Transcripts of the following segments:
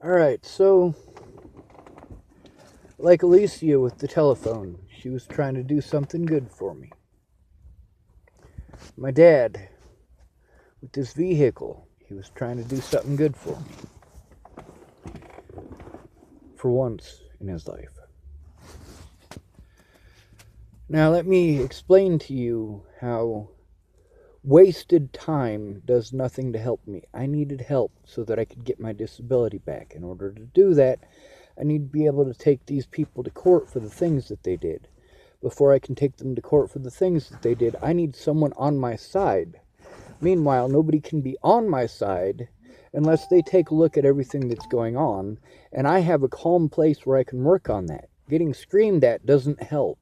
Alright, so, like Alicia with the telephone, she was trying to do something good for me. My dad, with this vehicle, he was trying to do something good for me. For once in his life. Now, let me explain to you how wasted time does nothing to help me. I needed help so that I could get my disability back. In order to do that, I need to be able to take these people to court for the things that they did. Before I can take them to court for the things that they did, I need someone on my side. Meanwhile, nobody can be on my side unless they take a look at everything that's going on, and I have a calm place where I can work on that. Getting screamed at doesn't help.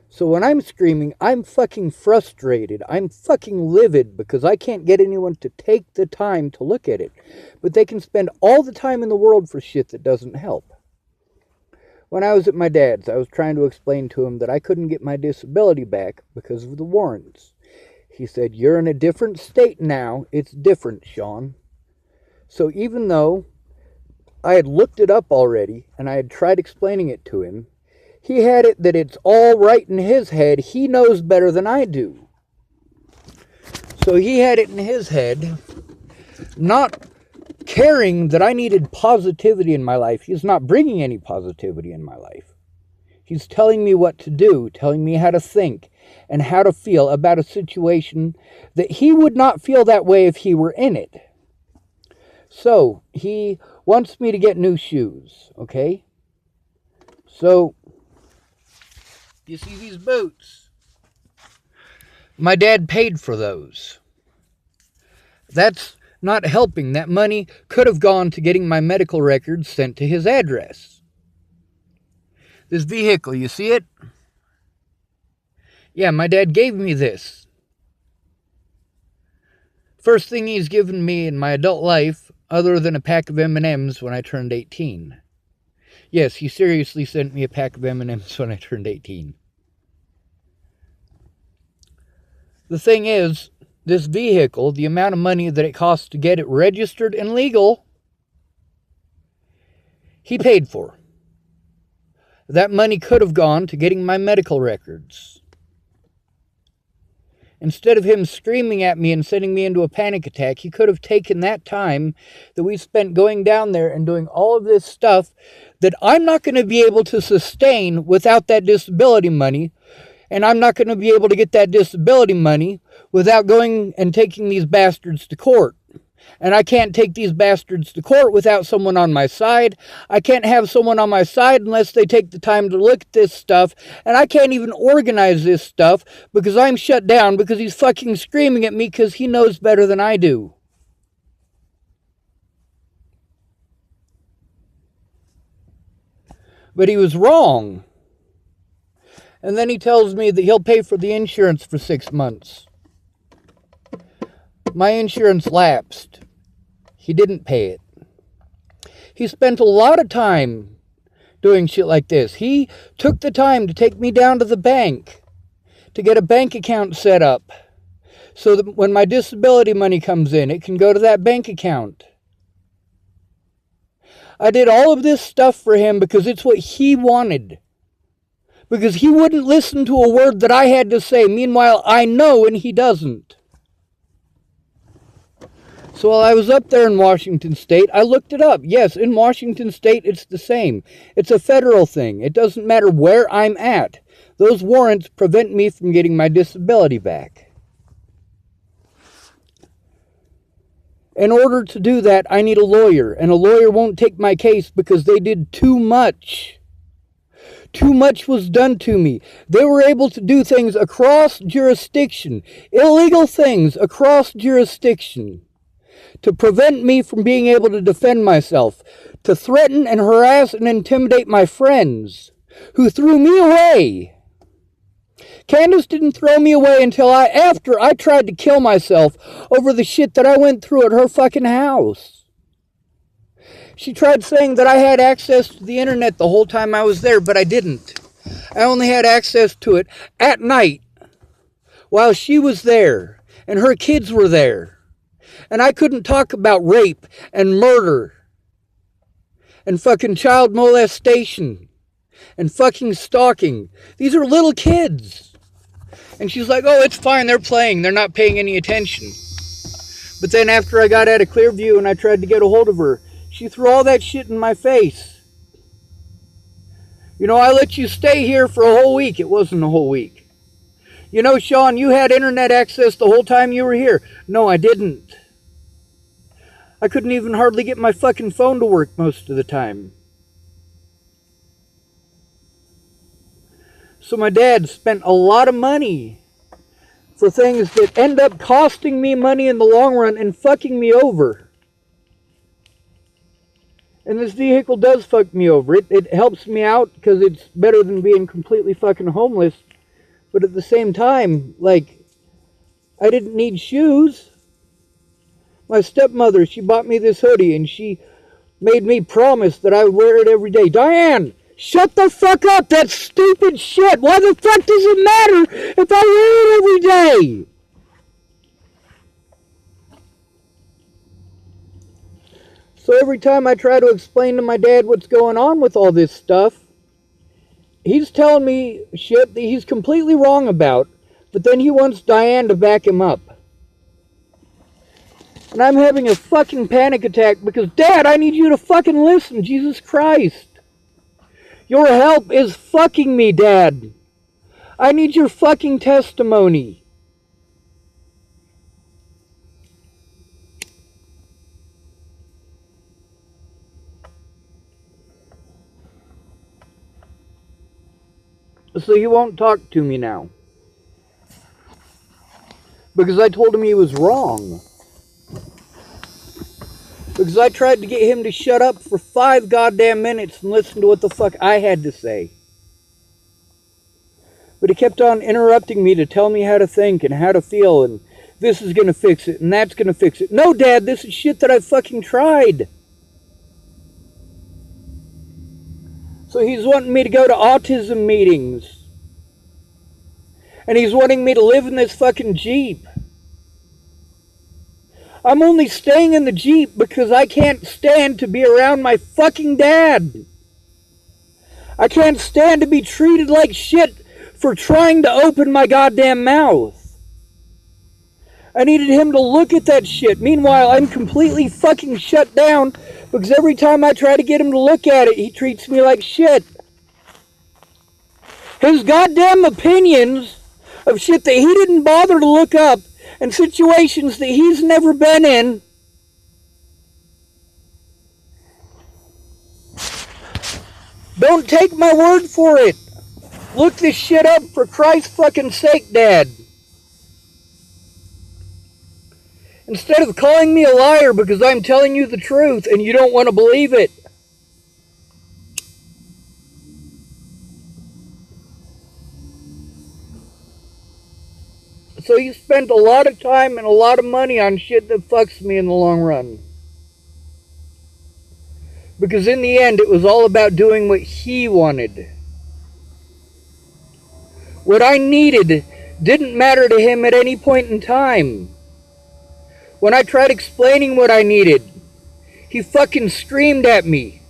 So when I'm screaming, I'm fucking frustrated. I'm fucking livid because I can't get anyone to take the time to look at it. But they can spend all the time in the world for shit that doesn't help. When I was at my dad's, I was trying to explain to him that I couldn't get my disability back because of the warrants. He said, "You're in a different state now. It's different, Sean." So even though I had looked it up already and I had tried explaining it to him, he had it that it's all right in his head. He knows better than I do. So he had it in his head, not caring that I needed positivity in my life. He's not bringing any positivity in my life. He's telling me what to do, telling me how to think and how to feel about a situation that he would not feel that way if he were in it. So he wants me to get new shoes, okay? So you see these boots? My dad paid for those. That's not helping. That money could have gone to getting my medical records sent to his address. This vehicle, you see it? Yeah, my dad gave me this. First thing he's given me in my adult life, other than a pack of M&Ms when I turned 18. Yes, he seriously sent me a pack of M&Ms when I turned 18. The thing is, this vehicle, the amount of money that it costs to get it registered and legal, he paid for. That money could have gone to getting my medical records. Instead of him screaming at me and sending me into a panic attack, he could have taken that time that we spent going down there and doing all of this stuff that I'm not going to be able to sustain without that disability money. And I'm not going to be able to get that disability money without going and taking these bastards to court. And I can't take these bastards to court without someone on my side. I can't have someone on my side unless they take the time to look at this stuff. And I can't even organize this stuff because I'm shut down because he's fucking screaming at me because he knows better than I do. But he was wrong. And then he tells me that he'll pay for the insurance for 6 months. My insurance lapsed. He didn't pay it. He spent a lot of time doing shit like this. He took the time to take me down to the bank to get a bank account set up so that when my disability money comes in, it can go to that bank account. I did all of this stuff for him because it's what he wanted. Because he wouldn't listen to a word that I had to say. Meanwhile, I know and he doesn't. So while I was up there in Washington State, I looked it up. Yes, in Washington State, it's the same. It's a federal thing. It doesn't matter where I'm at. Those warrants prevent me from getting my disability back. In order to do that, I need a lawyer. And a lawyer won't take my case because they did too much. Too much was done to me. They were able to do things across jurisdiction. Illegal things across jurisdiction. To prevent me from being able to defend myself, to threaten and harass and intimidate my friends, who threw me away. Candace didn't throw me away until after I tried to kill myself over the shit that I went through at her fucking house. She tried saying that I had access to the internet the whole time I was there, but I didn't. I only had access to it at night while she was there and her kids were there. And I couldn't talk about rape and murder and fucking child molestation and fucking stalking. These are little kids. And she's like, oh, it's fine, they're playing, they're not paying any attention. But then after I got out of Clearview and I tried to get a hold of her, she threw all that shit in my face. You know, I let you stay here for a whole week. It wasn't a whole week. You know, Sean, you had internet access the whole time you were here. No, I didn't. I couldn't even hardly get my fucking phone to work most of the time. So my dad spent a lot of money for things that end up costing me money in the long run and fucking me over. And this vehicle does fuck me over. It helps me out because it's better than being completely fucking homeless. But at the same time, like, I didn't need shoes. My stepmother, she bought me this hoodie and she made me promise that I would wear it every day. Diane, shut the fuck up! That's stupid shit! Why the fuck does it matter if I wear it every day? So every time I try to explain to my dad what's going on with all this stuff, he's telling me shit that he's completely wrong about, but then he wants Diane to back him up. And I'm having a fucking panic attack because, Dad, I need you to fucking listen, Jesus Christ. Your help is fucking me, Dad. I need your fucking testimony. So he won't talk to me now. Because I told him he was wrong. Because I tried to get him to shut up for 5 goddamn minutes and listen to what the fuck I had to say. But he kept on interrupting me to tell me how to think and how to feel, and this is gonna fix it and that's gonna fix it. No, Dad, this is shit that I've fucking tried. So he's wanting me to go to autism meetings. And he's wanting me to live in this fucking Jeep. I'm only staying in the Jeep because I can't stand to be around my fucking dad. I can't stand to be treated like shit for trying to open my goddamn mouth. I needed him to look at that shit. Meanwhile, I'm completely fucking shut down because every time I try to get him to look at it, he treats me like shit. His goddamn opinions of shit that he didn't bother to look up and situations that he's never been in. Don't take my word for it. Look this shit up for Christ's fucking sake, Dad. Instead of calling me a liar because I'm telling you the truth and you don't want to believe it. So you spent a lot of time and a lot of money on shit that fucks me in the long run. Because in the end, it was all about doing what he wanted. What I needed didn't matter to him at any point in time. When I tried explaining what I needed, he fucking screamed at me.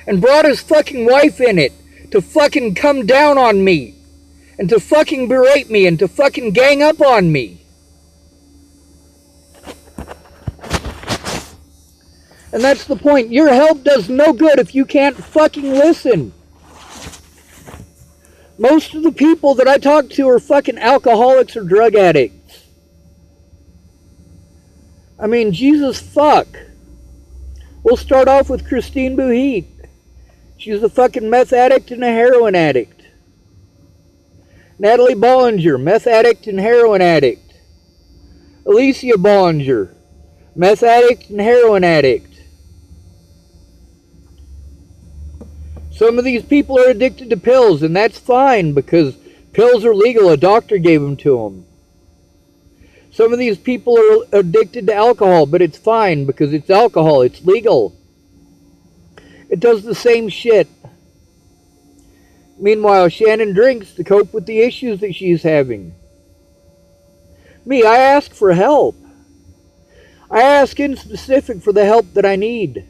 And brought his fucking wife in it to fucking come down on me. And to fucking berate me and to fucking gang up on me. And that's the point. Your help does no good if you can't fucking listen. Most of the people that I talk to are fucking alcoholics or drug addicts. I mean, Jesus fuck. We'll start off with Christine Buhit. She's a fucking meth addict and a heroin addict. Natalie Bollinger, meth addict and heroin addict. Alicia Bollinger, meth addict and heroin addict. Some of these people are addicted to pills, and that's fine because pills are legal. A doctor gave them to them. Some of these people are addicted to alcohol, but it's fine because it's alcohol. It's legal. It does the same shit. Meanwhile, Shannon drinks to cope with the issues that she's having. Me, I ask for help. I ask in specific for the help that I need.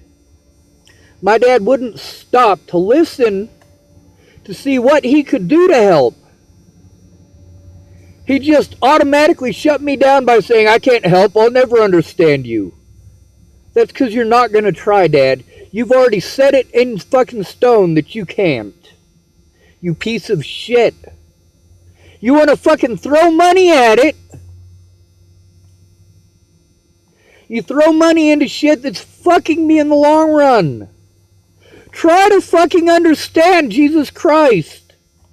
My dad wouldn't stop to listen to see what he could do to help. He just automatically shut me down by saying, I can't help, I'll never understand you. That's because you're not going to try, Dad. You've already set it in fucking stone that you can't. You piece of shit. You want to fucking throw money at it? You throw money into shit that's fucking me in the long run. Try to fucking understand Jesus Christ.